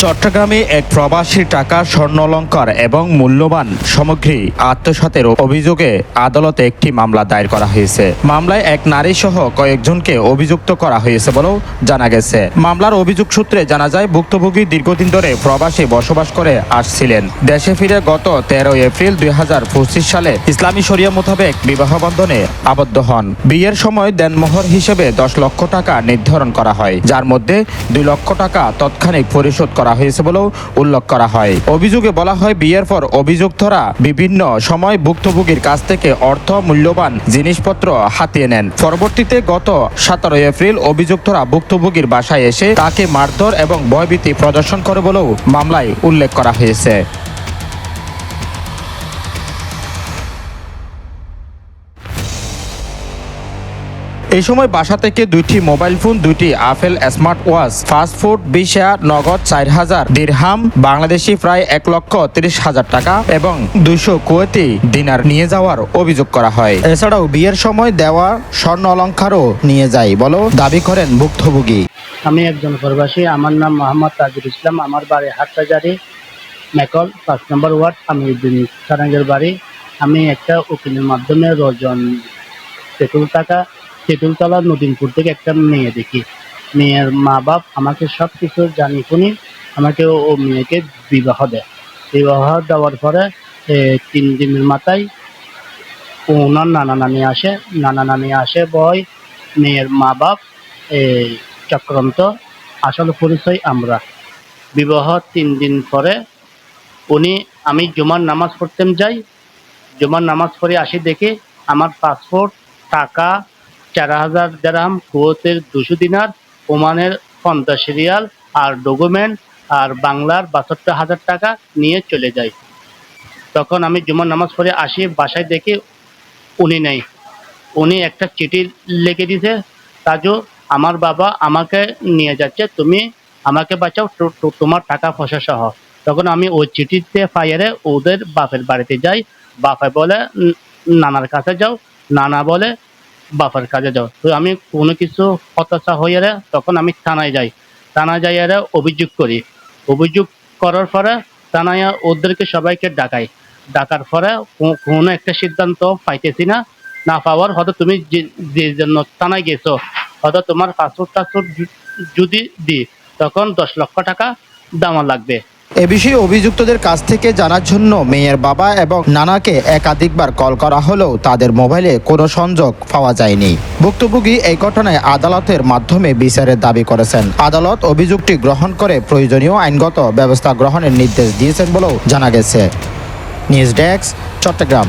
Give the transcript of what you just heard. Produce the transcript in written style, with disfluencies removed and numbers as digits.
চট্টগ্রামে এক প্রবাসীর টাকা, স্বর্ণালংকার এবং মূল্যবান সামগ্রী আত্মসাতের অভিযোগে আদালতে একটি মামলা দায়ের করা হয়েছে। মামলায় এক নারী সহ কয়েকজনকে অভিযুক্ত করা হয়েছে বলেও জানা গেছে। মামলার অভিযোগ সূত্রে জানা যায়, ভুক্তভোগী দীর্ঘদিন ধরে প্রবাসে বসবাস করে আসছিলেন। দেশে ফিরে গত 13 এপ্রিল 2025 সালে ইসলামী শরিয়া মোতাবেক বিবাহ বন্ধনে আবদ্ধ হন। বিয়ের সময় দেনমোহর হিসেবে 10 লক্ষ টাকা নির্ধারণ করা হয়, যার মধ্যে 2 লক্ষ টাকা তৎক্ষণিক পরিশোধ করা হয়েছে বলেও উল্লেখ করা হয়। অভিযোগে বলা হয়, বিয়ের পর অভিযুক্তরা বিভিন্ন সময় ভুক্তভোগীর কাছ থেকে অর্থ, মূল্যবান জিনিসপত্র হাতিয়ে নেন। পরবর্তীতে গত 17 এপ্রিল অভিযুক্তরা ভুক্তভোগীর বাসায় এসে তাকে মারধর এবং ভয়ভীতি প্রদর্শন করে বলেও মামলায় উল্লেখ করা হয়েছে। এই সময় বাসা থেকে 2টি মোবাইল ফোন, 2টি apple smart watch, fast food, visa, নগদ 4,000 দিরহাম বাংলাদেশি প্রায় 1,30,000 টাকা এবং 200 কুয়েতি দিনার নিয়ে যাওয়ার অভিযোগ করা হয়। এছাড়াও বিয়ের সময় দেওয়া স্বর্ণ অলংকারও নিয়ে যায় বলেও দাবি করেন ভুক্তভোগী। আমি একজন প্রবাসী, আমার নাম মোহাম্মদ তাজুল ইসলাম। আমার বাড়ি হাটবাজারে, মেকল 5 নম্বর ওয়ার্ড। আমি সারাঙ্গের বাড়ি। আমি একটা উকিলের মাধ্যমে রজন তেঁতুলতলা নদীনপুর থেকে একটা মেয়ে দেখি। মেয়ের মা বাপ আমাকে সব কিছু জানি শুনি আমাকে ও মেয়েকে বিবাহ দেয়। বিবাহ দেওয়ার পরে 3 দিনের মাথায় ওনার নানা নানি আসে বয় মেয়ের মা বাপ চক্রান্ত। আসল পরিচয় আমরা। বিবাহ 3 দিন পরে আমি জুমার নামাজ পড়তে যাই। জুমার নামাজ পড়ে আসি, দেখে আমার পাসপোর্ট, টাকা 4,000 দিরহাম, কুয়েতের 200 দিনার, ওমানের 50 রিয়াল আর ডকুমেন্ট আর বাংলার 72,000 টাকা নিয়ে চলে যায়। তখন আমি জুমার নামাজ পড়ে আসি, বাসায় দেখি উনি নেই। উনি একটা চিঠি লিখে দিয়েছে, তাজু আমার বাবা আমাকে নিয়ে যাচ্ছে, তুমি আমাকে বাঁচাও, তোমার টাকা পয়সা সহ। তখন আমি ওই চিঠিতে ফাইয়ারে ওদের বাপের বাড়িতে যাই। বাপে বলে নানার কাছে যাও, নানা বলে বাপের কাছে যাও। তো আমি কোনো কিছু হতাশা হয়ে তখন আমি থানায় যাই। থানায় যাই অভিযোগ করি। অভিযোগ করার পরে থানায় ওদেরকে সবাইকে ডাকার পরে কোনো একটা সিদ্ধান্ত পাইতেছি না পাওয়ার। হয়তো তুমি যে জন্য থানায় গেছো, হয়তো তোমার পাসপোর্ট যদি দিই তখন 10 লক্ষ টাকা দেওয়া লাগবে। এ বিষয়ে অভিযুক্তদের কাছ থেকে জানার জন্য মেয়ের বাবা এবং নানাকে একাধিকবার কল করা হলেও তাদের মোবাইলে কোনো সংযোগ পাওয়া যায়নি। ভুক্তভোগী এই ঘটনায় আদালতের মাধ্যমে বিচারের দাবি করেছেন। আদালত অভিযোগটি গ্রহণ করে প্রয়োজনীয় আইনগত ব্যবস্থা গ্রহণের নির্দেশ দিয়েছেন বলেও জানা গেছে। News desk, Chittagong.